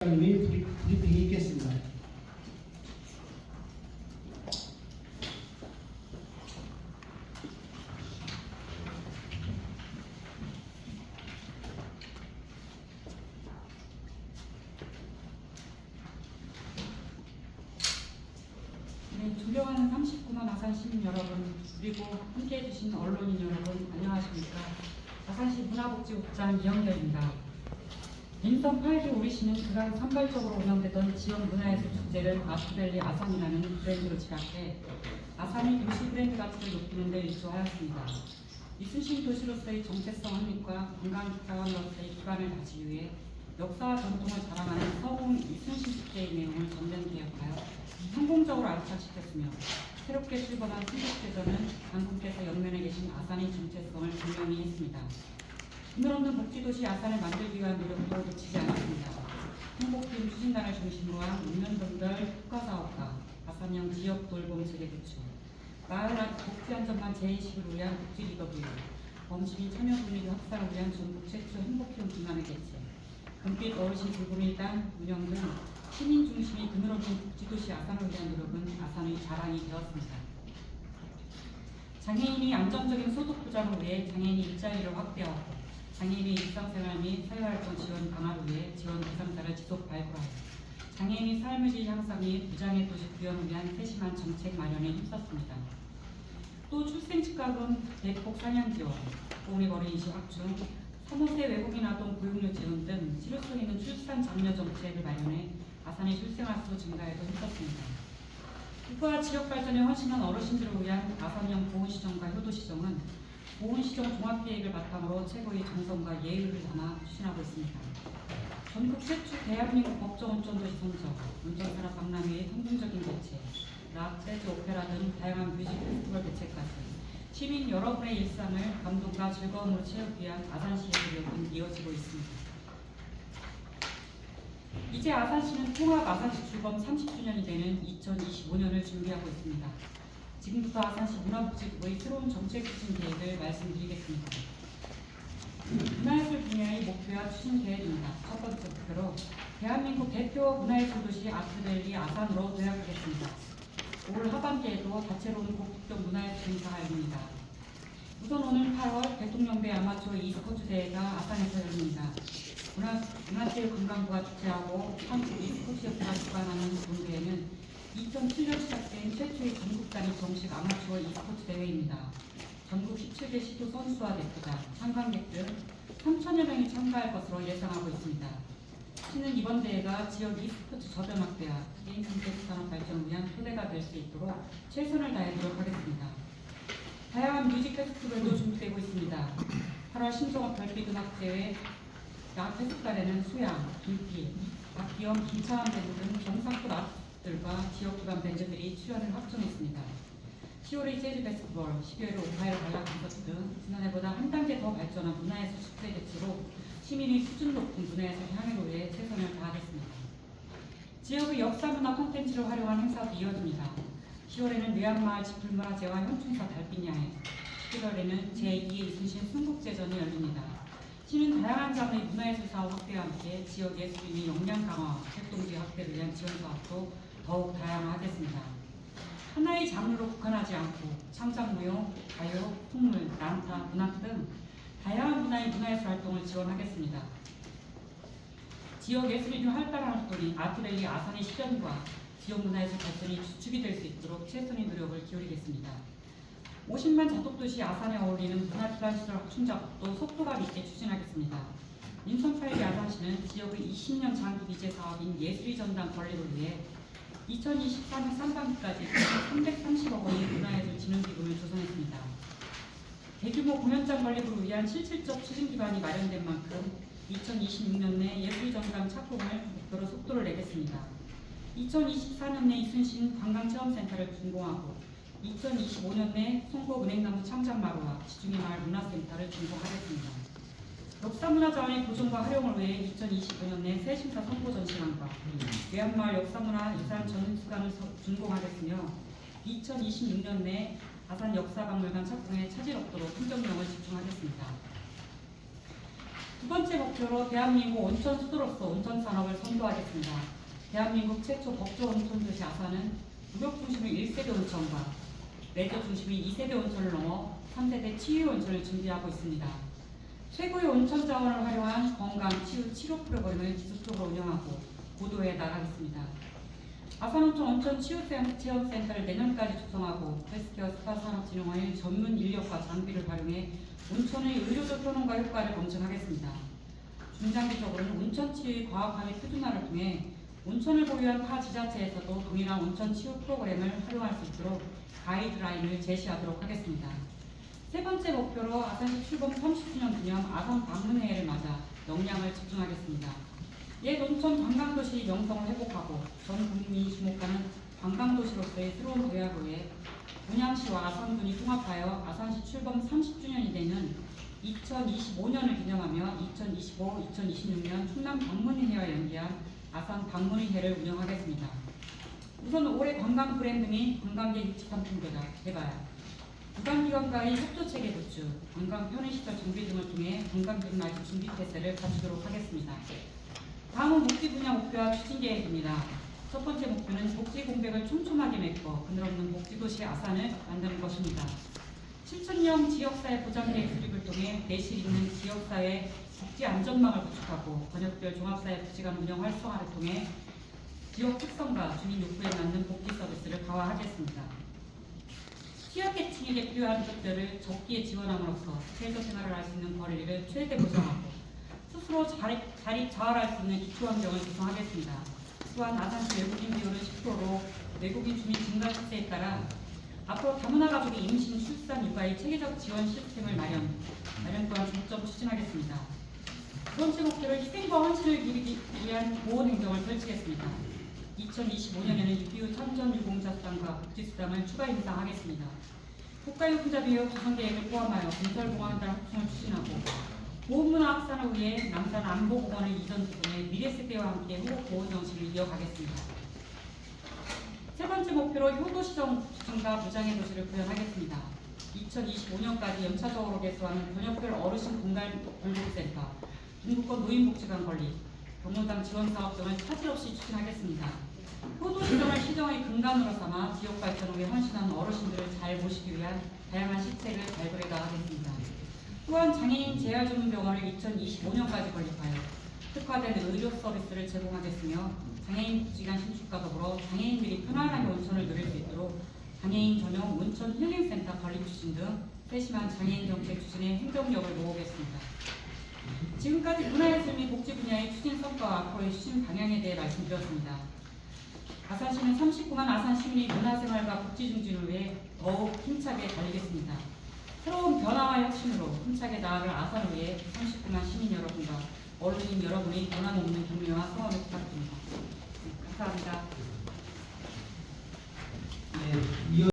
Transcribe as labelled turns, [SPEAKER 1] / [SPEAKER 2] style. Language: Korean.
[SPEAKER 1] 님이 브리핑이 있겠습니다.
[SPEAKER 2] 네, 존경하는 39만 아산 시민 여러분, 그리고 함께해 주신 언론인 여러분, 안녕하십니까. 아산시 문화복지국장 이영결입니다. 인천 8주 우리시는 그간 산발적으로 운영되던 지역 문화예술 축제를 아트밸리 아산이라는 브랜드로 집약해 아산이 도시 브랜드 가치를 높이는 데 일조하였습니다. 이순신 도시로서의 정체성 확립과 관광 자원으로서의 기반을 다지기 위해 역사와 전통을 자랑하는 서공 이순신 축제의 내용을 전면 개혁하여 성공적으로 안착시켰으며 새롭게 출범한 신축제전은 당국께서 연면에 계신 아산의 정체성을 분명히 했습니다. 오늘 없는 복지도시 아산을 만들기 위한 노력도 놓치지 않았습니다. 홍보팀 추진단을 중심으로 한 읍면동별 특화사업과 아산형 지역 돌봄 체계 구축, 마을 복지안전망 제2식을 위한 복지리더뷰, 범시민 참여 분위기 확산을 위한 전국 최초 행복형 기관의 개최, 금빛 어르신 돌봄일단 운영 등 시민 중심의 그늘 없는 복지도시 아산을 위한 노력은 아산의 자랑이 되었습니다. 장애인이 안정적인 소득 보장을 위해 장애인이 일자리를 확대하고 장애인의 일상생활 및 사회활동 지원 강화를 위해 지원 대상자를 지속 발굴하고 장애인의 삶의 질 향상 및 무장애 도시 구현을 위한 세심한 정책 마련에 힘썼습니다. 또 출생집값은 대폭 상향 지원, 공익어린 인식 확충, 3호세 외국인 아동 고용료 지원 등 실효성 있는 출산 장려 정책을 마련해 아산의 출생아 수 증가에도 힘썼습니다. 국가 지역 발전에 헌신한 어르신들을 위한 아산형 보훈시정과 효도시정은 보훈시정 종합계획을 바탕으로 최고의 정성과 예의를 담아 추진하고 있습니다. 전국 최초 대한민국 법정운전도시 선정, 운전산업 박람회의 성공적인 개최, 락, 재즈, 오페라 등 다양한 뮤직 페스티벌 개최까지 시민 여러분의 일상을 감동과 즐거움으로 채우기 위한 아산시의 노력은 이어지고 있습니다. 이제 아산시는 통합 아산시 출범 30주년이 되는 2025년을 준비하고 있습니다. 지금부터 아산시 문화복지부의 새로운 정책 추진 계획을 말씀드리겠습니다. 문화예술 분야의 목표와 추진 계획입니다. 첫 번째 목표로 대한민국 대표 문화예술 도시 아트밸리 아산으로 도약하겠습니다. 올 하반기에도 다채로운 고품격 문화예술 행사가 열립니다. 우선 오늘 8월 대통령배 아마추어 e스포츠 대회가 아산에서 열립니다. 문화체육관광부가 주최하고 한국 e스포츠협회가 주관하는 본 대회는 2007년 시작된 최초의 전국 단위 정식 아마추어 e스포츠 대회입니다. 전국 17개 시도 선수와 대표단, 참관객 등 3천여 명이 참가할 것으로 예상하고 있습니다. 시는 이번 대회가 지역 e스포츠 저변 확대와 게임 콘텐츠 산업 발전을 위한 토대가 될 수 있도록 최선을 다해 노력하겠습니다. 다양한 뮤직 페스티벌도 준비되고 있습니다. 8월 신종업 별빛 음악제회 약 페스티벌에는 수양, 김필, 박기영, 김차환 밴드 등 경상도 아티스트들과 지역기반 밴드들이 출연을 확정했습니다. 10월의 재즈 페스티벌, 12월의 오하이오 관람 콘서트 등 지난해보다 한 단계 더 발전한 문화예술 축제 개최로 시민의 수준 높은 문화예술 향유를 위해 최선을 다하겠습니다. 지역의 역사문화 콘텐츠를 활용한 행사도 이어집니다. 10월에는 뇌암마을 지풀문화제와 현충사 달빛야행, 11월에는 제2의 이순신 순국제전이 열립니다. 시는 다양한 장르의 문화예술 사업 확대와 함께 지역 예술인의 역량 강화, 활동지 확대를 위한 지원 사업도 더욱 다양화하겠습니다. 하나의 장르로 국한하지 않고 창작무용, 가요, 풍물, 난타, 문학 등 다양한 문화의 문화예술 활동을 지원하겠습니다. 지역 예술인의 활발한 활동이 아트밸리 아산의 실현과 지역 문화예술 발전이 주축이 될 수 있도록 최선의 노력을 기울이겠습니다. 50만 자독도시 아산에 어울리는 문화기반시설 확충 작업도 속도감 있게 추진하겠습니다. 인천 8기 아산시는 지역의 20년 장기 미제 사업인 예술의 전당 건립을 위해 2024년 상반기까지 330억 원의 문화예술 진흥기금을 조성했습니다. 대규모 공연장 건립을 위한 실질적 추진 기반이 마련된 만큼 2026년 내 예술의 전당 착공을 목표로 속도를 내겠습니다. 2024년 내 이순신 관광체험센터를 준공하고 2025년 내 송곡은행나무 창작마루와 지중해 마을 문화센터를 준공하겠습니다. 역사문화자원의 보존과 활용을 위해 2025년 내 새심사 선고 전시관과 외암마을 역사문화 유산 전수관을 준공하겠으며 2026년 내 아산 역사박물관 착공에 차질 없도록 행정력을 집중하겠습니다. 두 번째 목표로 대한민국 온천 수도로서 온천 산업을 선도하겠습니다. 대한민국 최초 법조 온천 도시 아산은 무역 중심의 1세대 온천과 레저 중심의 2세대 온천을 넘어 3세대 치유 온천을 준비하고 있습니다. 최고의 온천 자원을 활용한 건강, 치유, 치료 프로그램을 지속적으로 운영하고 고도에 나가겠습니다. 아산온천 온천치유체험센터를 내년까지 구성하고 헬스케어 스파산업진흥원의 전문 인력과 장비를 활용해 온천의 의료적 효능과 효과를 검증하겠습니다. 중장기적으로는 온천치유의 과학화 및 표준화를 통해 온천을 보유한 타 지자체에서도 동일한 온천치유 프로그램을 활용할 수 있도록 가이드라인을 제시하도록 하겠습니다. 세 번째 목표로 아산시 출범 30주년 기념 아산 방문회를 맞아 역량을 집중하겠습니다. 옛 온천 관광도시 명성을 회복하고 전 국민이 주목하는 관광도시로서의 새로운 도약을 분양시와 아산군이 통합하여 아산시 출범 30주년이 되는 2025년을 기념하며 2025, 2026년 충남 방문회와 연기한 아산 방문회를 운영하겠습니다. 우선 올해 관광 브랜드 및 관광객 유치 상품 개발, 구간기관과의 협조체계 구축, 관광 편의시설 정비 등을 통해 관광객 맞이 준비 태세를 갖추도록 하겠습니다. 다음은 복지 분야 목표와 추진 계획입니다. 첫 번째 목표는 복지 공백을 촘촘하게 메꿔 그늘없는 복지도시 아산을 만드는 것입니다. 7천년 지역사회 보장계획 수립을 통해 내실 있는 지역사회 복지 안전망을 구축하고 번역별 종합사회 복지관 운영 활성화를 통해 지역 특성과 주민 욕구에 맞는 복지 서비스를 강화하겠습니다. 취약계층에게 필요한 것들을 적기에 지원함으로써 사회적 생활을 할 수 있는 권리를 최대 보장하고 스스로 자활할 수 있는 기초환경을 구성하겠습니다. 또한 아산시 외국인 비율은 10%로 외국인 주민 증가 추세에 따라 앞으로 다문화 가족의 임신, 출산, 육아의 체계적 지원 시스템을 마련 또한 중점 추진하겠습니다. 두 번째 목표로 희생과 헌신을 기리기 위한 보온 행정을 펼치겠습니다. 2025년에는 6.25 참전 유공자 수당과 복지수당을 추가 인상하겠습니다. 국가유공자비용 구성계획을 포함하여 건설공항단 확충을 추진하고 보훈문화 확산을 위해 남산 안보공원을 이전 부분에 미래세대와 함께 호흡보호 정신을 이어가겠습니다. 세 번째 목표로 효도시정 구축과 무장의 도시를 구현하겠습니다. 2025년까지 연차적으로 개소하는 번역별 어르신 공간돌보기센터, 중부권 노인복지관 건립, 경로당 지원사업 등을 차질 없이 추진하겠습니다. 효도시정을 시정의 근간으로 삼아 지역 발전을 위해 헌신한 어르신들을 잘 모시기 위한 다양한 시책을 발굴해 나가겠습니다. 또한 장애인 재활전문병원을 2025년까지 건립하여 특화된 의료 서비스를 제공하겠으며 장애인 복지관 신축과 더불어 장애인들이 편안하게 온천을 누릴 수 있도록 장애인 전용 온천 힐링센터 건립 추진 등 세심한 장애인 정책 추진에 행정력을 모으겠습니다. 지금까지 문화예술 및 복지 분야의 추진 성과와 앞으로의 추진 방향에 대해 말씀드렸습니다. 아산시는 39만 아산 시민의 문화생활과 복지 증진을 위해 더욱 힘차게 달리겠습니다. 새로운 변화와 혁신으로 힘차게 나아갈 아산을 위해 39만 시민 여러분과 언론인 여러분의 변함없는 격려와 성원을 부탁드립니다. 감사합니다.